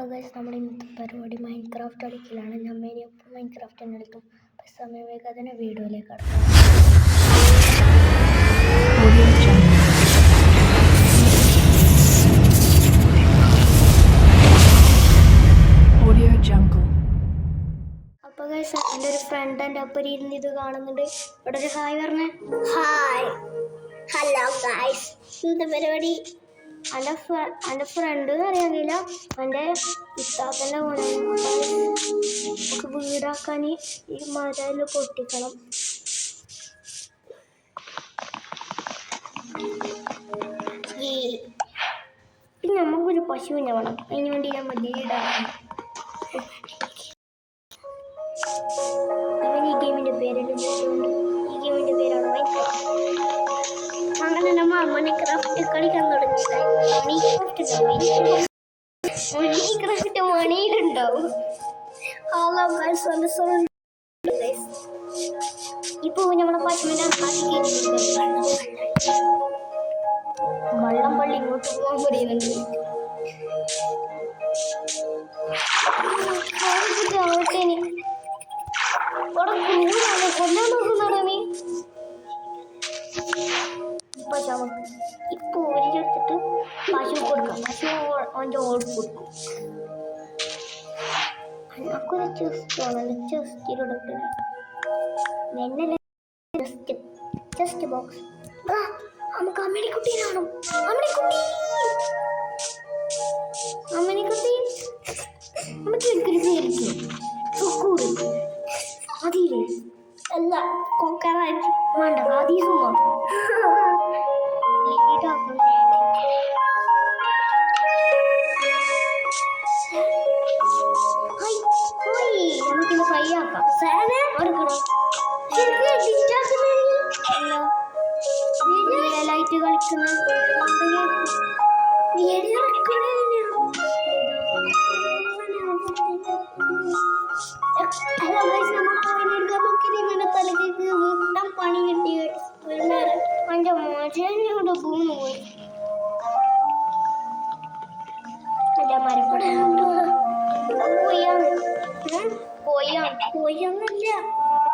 അപ്പോൾ ഗൈസ് നമ്മുടെ ഇന്നത്തെ പരിപാടി മൈൻക്രാഫ്റ്റ് കളിക്കലാണ്. നമ്മൾ ഇനിയിപ്പോൾ മൈൻക്രാഫ്റ്റ് തന്നെ കളിക്കും. അപ്പോൾ സമയം വേഗം തന്നെ വീഡിയോയിലേക്ക് കടക്കാം. അപ്പോൾ ഗൈസ് എൻ്റെ ഒരു ഫ്രണ്ട് എൻ്റെ ഒപ്പം ഇരുന്ന് ഇത് കാണുന്നുണ്ട്. ഇവിടെ ഒരു ഹായ് പറഞ്ഞേ. Hi, hello guys. എന്താ പരിപാടി? എൻ്റെ ഫ്രണ്ട് എന്ന് അറിയാനില്ല, എൻ്റെ ഇത്താത്തൻ്റെ മോനെ. നമുക്ക് വീടാക്കാൻ ഈ മരയിൽ പൊട്ടിക്കണം. പിന്നെ നമുക്കൊരു പശുവിനെ വേണം. അതിന് വേണ്ടി നമ്മൾ വീടാക്കണം. അവൻ ഈ ഗെയിമിൻ്റെ പേരെല്ലാം ഈ ഗെയിമിൻ്റെ പേരാണ് മൈൻക്രാഫ്റ്റ്. അങ്ങനെ നമ്മൾ മൈൻക്രാഫ്റ്റ് കളിക്കാൻ തുടങ്ങി. മൈൻക്രാഫ്റ്റ് മണിയിലുണ്ടാവും. ഹലോ ഗൈസ്, ഇപ്പോൾ നമ്മളെ പശുവിനെ വള്ളം പള്ളി ഇങ്ങോട്ട് പോകാൻ പറയുന്നുണ്ട്. കൊല്ലാൻ നോക്കുന്നാണ് നീ. ഇപ്പൊ ഒരിടത്തിട്ട് പശു കൊടുക്കാം. പശു അവൻ്റെ ഓട് കൊടുക്കും. നമുക്കൊരു ചെസ്റ്റ് വേണം. ചെസ്റ്റിലെടുക്കണം. എന്നല്ല ചെസ്റ്റ് ബോക്സ്. നമുക്ക് അമ്മണിക്കുട്ടീനെ വേണം. അമ്മണിക്കുട്ടി നമുക്ക് ഒരിക്കലും കയറിക്കും. സുക്കൂറ് അതിലേ അല്ല കൊക്കറായിട്ട് വേണ്ട. അതീസും മാത്രം ഇതാക്കണം. നമുക്കിത് ഫ്രൈ ആക്കാം. എടുക്കണം. ലൈറ്റ് കളിക്കുന്ന പണി കിട്ടി. എൻ്റെ മോശയോട് ഭൂമി പോയി. എൻ്റെ മരപ്പട പോയൊന്നല്ല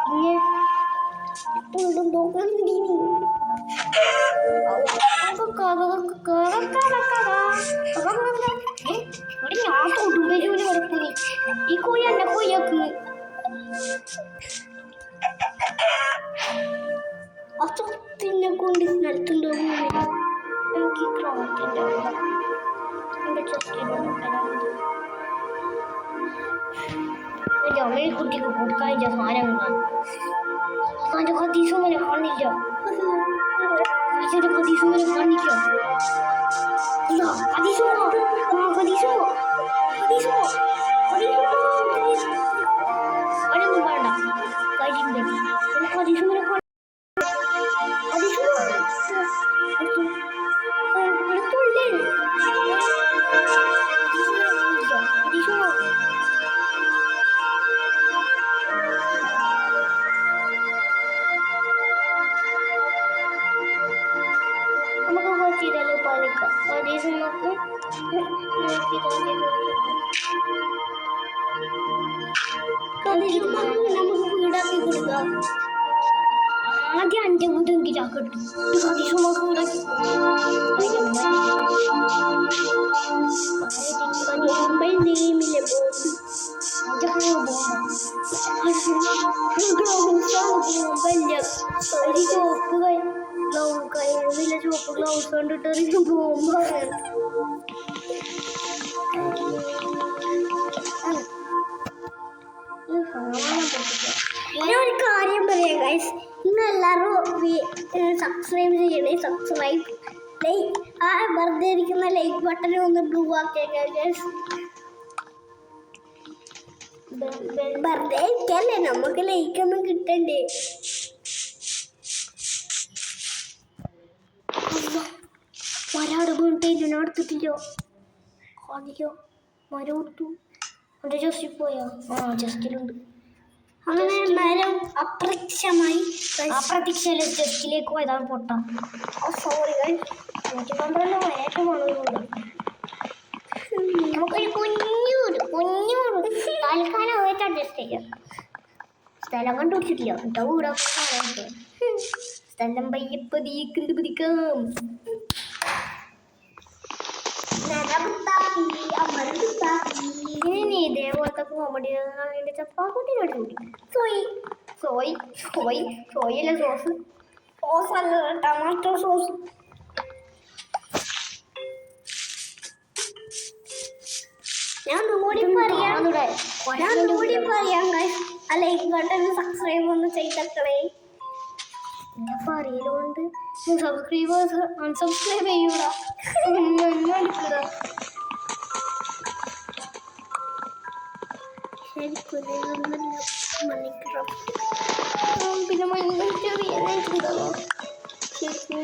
പിന്നെ എപ്പോഴും പോകുന്നുണ്ട്. ഞാൻ തൊടുമ്പേരൂര് കിടക്കുന്നു. ഈ കോഴി എന്നെ കോഴിയാക്കുന്നു. അച്ഛനെ കൊണ്ട് നടത്തുണ്ടോ? എനിക്ക് ഈ ക്രോമത്തിൻ്റെ എൻ്റെ ചെസ്റ്റിലുള്ള എൻ്റെ അമ്മയെ കുട്ടിക്ക് കൊടുക്കാൻ സാധനങ്ങളാണ്. അതിൻ്റെ കതീസുമനെ കാണില്ല. അതിൻ്റെ കതീസുമനെ കാണില്ല. ഇല്ല കതീസുമോ കതീസുമോ കതീസുമോ അതൊന്നും വേണ്ട. കരിമ്പൻ കതീസുമനെ നമുക്ക് വീടാക്കി കൊടുക്കാം. ആദ്യം എൻ്റെ വീട് എനിക്കിട്ടാക്കട്ടു. കതീസുമാക്ക് വീടാക്കി നെയ്മില്ലേ ചുവപ്പ് ഗ്ലൗസ് കണ്ടിട്ട് പോകുമ്പോ ഒരു കാര്യം പറയാം ഗൈസ്, നിങ്ങൾ എല്ലാവരും സബ്സ്ക്രൈബ് ചെയ്യണേ. സബ്സ്ക്രൈബ് ലൈക്ക് ആ വെറുതെ ഇരിക്കുന്ന ലൈക്ക് ബട്ടൺ ഒന്ന് ബ്ലൂ ആക്കിയേക്കാം ഗൈസ്. വെറുതെ ഇരിക്കല്ലേ, നമുക്ക് ലൈക്ക് ഒന്നും കിട്ടണ്ടേ. മരാട് വീണിട്ട് ഞാൻ എടുത്തിട്ടില്ലോ. കാണിക്കോ മരം കൊടുത്തു. എൻ്റെ ജസ്റ്റിൽ പോയോ? ജസ്റ്റിലുണ്ട്. അങ്ങനെ മരം അപ്രത്യക്ഷമായി. അപ്രത്യക്ഷയിലെ ജസ്റ്റിലേക്ക് പോയതാണ് പൊട്ടാം. Sorry guys. 112 ഏറ്റവും നമുക്കൊരു കുഞ്ഞു ചെയ്യാം. സ്ഥലം കണ്ടുപിടിച്ചിട്ടില്ല കേട്ടോ. വീടൊക്കെ സ്ഥലം പയ്യപ്പതിക്കുണ്ട് പിടിക്കാം. ഇനി ഇതേപോലത്തെ കോമഡി ചപ്പാക്കുട്ടിനോട് കൂടി സോയി സോയി സോയി സോയല്ല സോസ്. സോസ് അല്ല, ടൊമാറ്റോ സോസ്. ഞാൻ ഒന്നുകൂടി പറയാം ആ ലൈക്ക് ബട്ടൺ സബ്സ്ക്രൈബ് ഒന്ന് ചെയ്തേ. എന്റെ പറയലുകൊണ്ട് സബ്സ്ക്രൈബേഴ്സ് അൺസബ്സ്ക്രൈബ് ചെയ്യൂടാ. പിന്നെ മൈൻക്രാഫ്റ്റ് റിയലായിട്ടുണ്ടോ? ശരിക്കും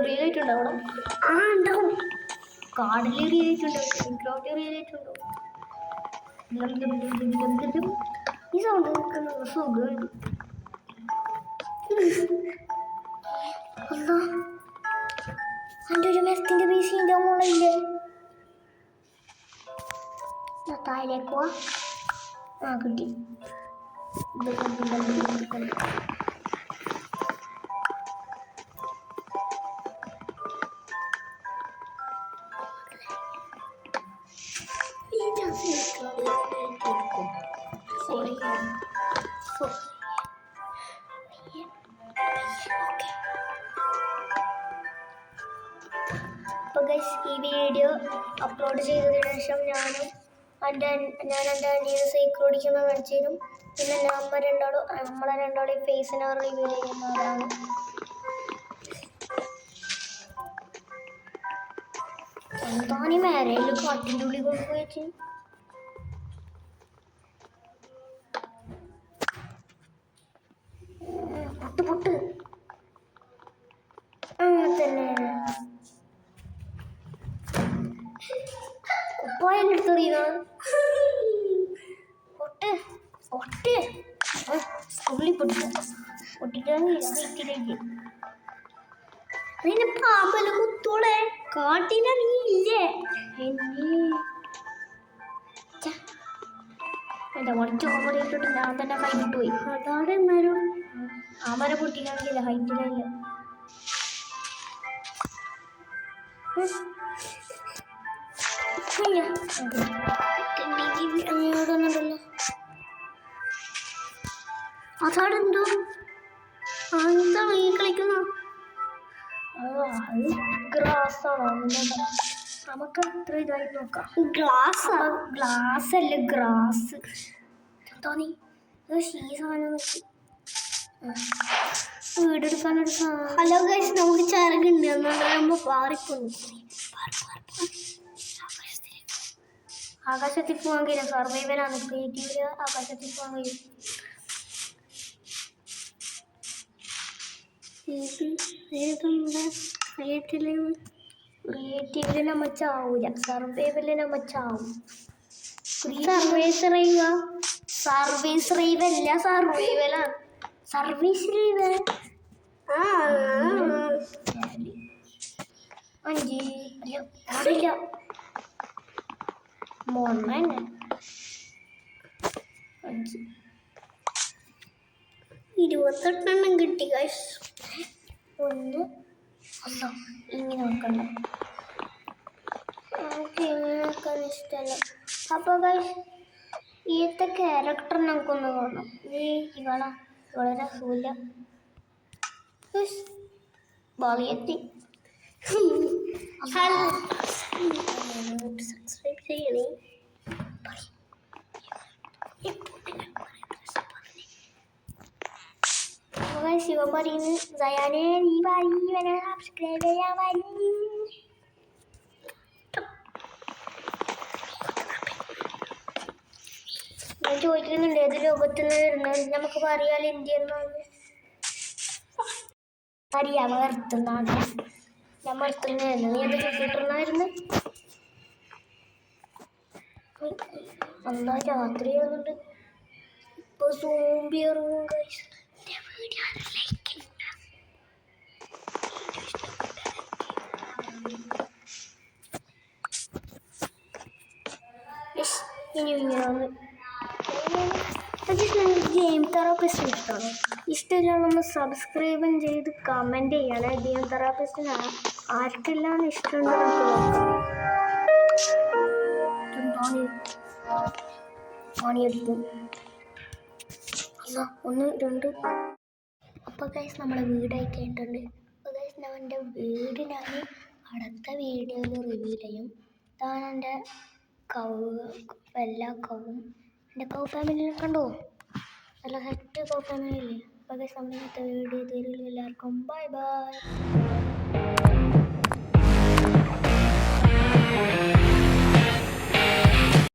റിയലായിട്ടുണ്ടാവണം. ആ ഉണ്ടാവും. കാർഡില് റിയലായിട്ടുണ്ടാവും, മൈൻക്രാഫ്റ്റ് റിയലായിട്ടുണ്ടാവും. ഈ സൗണ്ട് നോക്കുന്ന സുഖമുണ്ട്. എൻ്റെ ഒരു മരത്തിൻ്റെ പീസിൻ്റെ മുകളിലെ താഴേക്ക് പോവാ. ആ കിട്ടി. ഇത് കൊണ്ട് അപ്പോൾ ഗൈസ്, ഈ വീഡിയോ അപ്ലോഡ് ചെയ്തതിനു ശേഷം ഞാൻ എൻ്റെ അനിയനെ സൈക്കിൾ ഓടിക്കുന്നത് കാണിച്ചു തരും. പിന്നെ നമ്മളെ രണ്ടാളും ഫേസിനെ റിവ്യൂ ചെയ്യുന്നവരാണ്. എന്താണ് ഈ മേരയിൽ കാട്ടിൻ്റെ ഉള്ളിൽ കൊണ്ടുപോയി പൊട്ട് അങ്ങനെ തന്നെ കുപ്പായെടുത്തെറിയുന്ന പൊട്ട് സ്കൂളിൽ പൊട്ടിട്ടാണെങ്കിൽ അതിന് പാമ്പല കുത്തോളെ കാട്ടിലിറങ്ങിയില്ലേ. എൻ്റെ കുറച്ച് ഓമറിയിട്ടിട്ട് ഞാൻ തന്നെ കൈവിട്ട് പോയി. അതാണ് എന്നാലും ആമര പൊട്ടിക്കാണെങ്കില്ല ഹൈറ്റിലല്ല. അങ്ങോട്ടൊന്നുണ്ടല്ലോ. അതാടെന്തോ എന്താണ് ഈ കളിക്കുന്ന? അത് ഗ്ലാസ്സാണോ? നമുക്ക് എത്ര ഇതായി നോക്കാം. ഗ്ലാസ് അല്ല ഗ്രാസ്. തോന്നി ഈ സാധനം വീടെടുക്കാനൊരു സാധനം. ഹലോ ഗൈസ്, നമുക്ക് ചിറകുണ്ട് എന്നാകുമ്പോൾ പാറിപ്പോന്നു. ആകാശത്തിൽ പോകാൻ കഴിയും. സർവൈവലാണ് ക്രിയേറ്റീവില്. ആകാശത്തിൽ പോകാൻ കഴിയും. ക്രിയേറ്റീവില് നമ്മ ചാവൂല, സർവൈവല് നമ്മ ചാവും. സർവീസ് റൈവ സർവീസ് റൈവല്ല, സർവൈവലാണ്. സർവീസ് റൈവ് 5 പാടില്ല. 28 കിട്ടി ഗൈസ്. ഒന്ന് അല്ല ഇങ്ങനെ നോക്കണ്ട, നമുക്ക് ഇങ്ങനെ നോക്കാൻ ഇഷ്ടമല്ല. അപ്പോൾ ഗൈസ്, ഈത്തെ ക്യാരക്ടർ നമുക്കൊന്ന് കാണാം. ഇവളെ രസമില്ല. ബാലിയെത്തി. സബ്സ്ക്രൈബ് ചെയ്യണേ. ശിവ പറയുന്നു സയാനെ നീ ഇവനെ സബ്സ്ക്രൈബ് ചെയ്യാൻ വരി. ഞാൻ ചോദിക്കുന്നുണ്ട് ഏത് ലോകത്തുനിന്ന് വരുന്നത്. നമുക്ക് പറയാലോ ഇന്ത്യ എന്നാണ്. അറിയാം എർത്തുന്നാണ്. നമ്മൾ എർത്തുനിന്ന് വരുന്നത്. നീ എന്ത് കമ്പ്യൂട്ടറിനായിരുന്നു? എന്താ രാത്രി ആകുന്നുണ്ട്. ഇപ്പോൾ സോംബി ഇറങ്ങും ഗൈസ്. ഇനി ഇങ്ങനെ ഒന്ന് ഗെയിം തെറാപ്പിസ്റ്റ് ഇഷ്ടമാണ്. ഇഷ്ടമില്ല നമ്മൾ സബ്സ്ക്രൈബും ചെയ്ത് കമൻറ്റ് ചെയ്യണേ. ഗെയിം തെറാപ്പിസ്റ്റിന് ആർക്കെല്ലാം ഇഷ്ടമുണ്ട് പണിയെടുക്കും. ഒന്ന് രണ്ട്. അപ്പോൾ ഗൈസ് നമ്മുടെ വീടായി കഴിഞ്ഞിട്ടുണ്ട്. അപ്പോൾ ഗൈസ് ഞാൻ എൻ്റെ വീട് ഞാൻ അടുത്ത വീഡിയോയിൽ റിവീൽ ചെയ്യും. ഇതാണ് എൻ്റെ എല്ലാ കവും. എൻ്റെ കൗ ഫാമിലിനെ കണ്ടോ, നല്ല സെറ്റ് കൗ ഫാമിലി അല്ലേ. അപ്പോൾ ഗൈസ് നമ്മുടെ ഇന്നത്തെ വീഡിയോ തരും. എല്ലാവർക്കും ബൈ ബൈ.